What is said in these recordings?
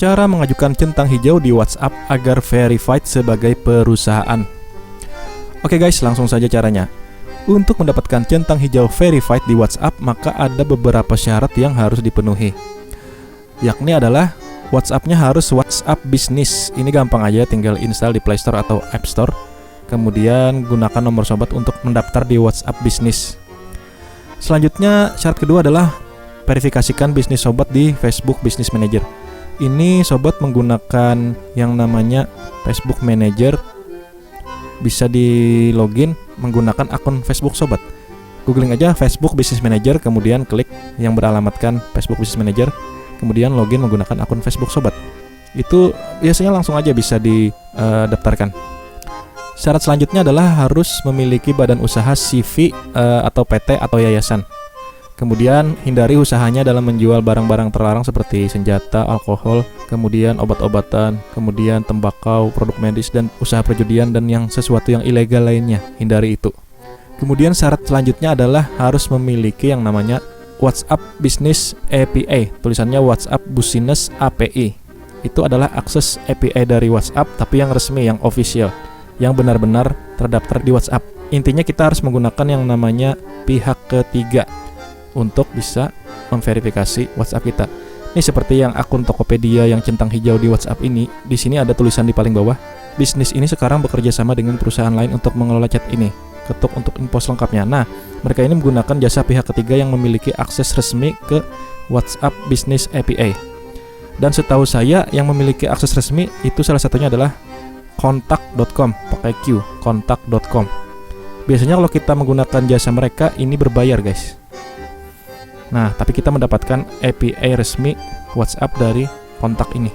Cara mengajukan centang hijau di WhatsApp agar verified sebagai perusahaan. Oke guys, langsung saja caranya. Untuk mendapatkan centang hijau verified di WhatsApp, maka ada beberapa syarat yang harus dipenuhi. Yakni adalah WhatsApp-nya harus WhatsApp bisnis. Ini gampang aja, tinggal install di Play Store atau App Store. Kemudian gunakan nomor sobat untuk mendaftar di WhatsApp bisnis. Selanjutnya, syarat kedua adalah verifikasikan bisnis sobat di Facebook Business Manager. Ini sobat menggunakan yang namanya Facebook Manager, bisa di login menggunakan akun Facebook sobat. Googling aja Facebook Business Manager, kemudian klik yang beralamatkan Facebook Business Manager, kemudian login menggunakan akun Facebook sobat. Itu biasanya langsung aja bisa didaftarkan. Syarat selanjutnya adalah harus memiliki badan usaha CV atau PT atau yayasan. Kemudian hindari usahanya dalam menjual barang-barang terlarang seperti senjata, alkohol, kemudian obat-obatan, kemudian tembakau, produk medis, dan usaha perjudian dan yang sesuatu yang ilegal lainnya. Hindari itu. Kemudian syarat selanjutnya adalah harus memiliki yang namanya WhatsApp Business API. Tulisannya WhatsApp Business API. Itu adalah akses API dari WhatsApp tapi yang resmi, yang official, yang benar-benar terdaftar di WhatsApp. Intinya kita harus menggunakan yang namanya pihak ketiga untuk bisa memverifikasi WhatsApp kita. Ini seperti yang akun Tokopedia yang centang hijau di WhatsApp ini. Di sini ada tulisan di paling bawah, bisnis ini sekarang bekerja sama dengan perusahaan lain untuk mengelola chat ini. Ketuk untuk info selengkapnya. Nah, mereka ini menggunakan jasa pihak ketiga yang memiliki akses resmi ke WhatsApp Business API. Dan setahu saya yang memiliki akses resmi itu salah satunya adalah kontak.com, pakai Q, kontak.com. Biasanya kalau kita menggunakan jasa mereka ini berbayar, guys. Nah, tapi kita mendapatkan API resmi WhatsApp dari kontak ini.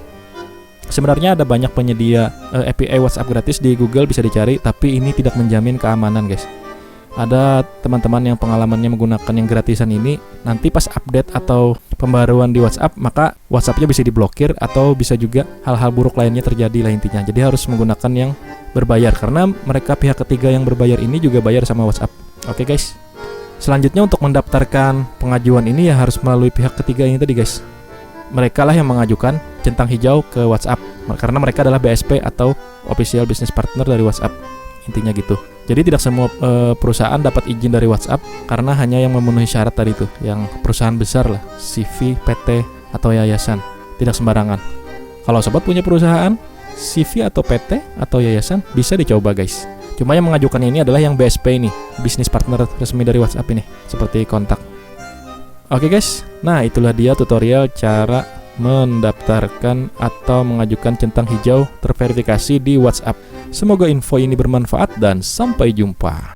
Sebenarnya ada banyak penyedia API WhatsApp gratis di Google, bisa dicari, tapi ini tidak menjamin keamanan, guys. Ada teman-teman yang pengalamannya menggunakan yang gratisan ini, nanti pas update atau pembaruan di WhatsApp, maka WhatsApp-nya bisa diblokir atau bisa juga hal-hal buruk lainnya terjadi lah intinya. Jadi harus menggunakan yang berbayar, karena mereka pihak ketiga yang berbayar ini juga bayar sama WhatsApp. Oke guys. Selanjutnya untuk mendaftarkan pengajuan ini ya harus melalui pihak ketiga ini tadi guys. Mereka lah yang mengajukan centang hijau ke WhatsApp, karena mereka adalah BSP atau Official Business Partner dari WhatsApp. Intinya gitu. Jadi tidak semua perusahaan dapat izin dari WhatsApp karena hanya yang memenuhi syarat tadi itu, yang perusahaan besar lah, CV, PT, atau yayasan. Tidak sembarangan. Kalau sobat punya perusahaan, CV atau PT atau yayasan, bisa dicoba guys. Cuma yang mengajukan ini adalah yang BSP ini, Business Partner resmi dari WhatsApp ini, seperti kontak. Oke guys, nah itulah dia tutorial cara mendaftarkan atau mengajukan centang hijau terverifikasi di WhatsApp. Semoga info ini bermanfaat dan sampai jumpa.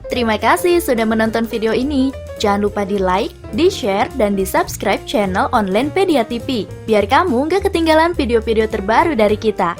Terima kasih sudah menonton video ini. Jangan lupa di like, di share, dan di subscribe channel Online Pedia TV, biar kamu gak ketinggalan video-video terbaru dari kita.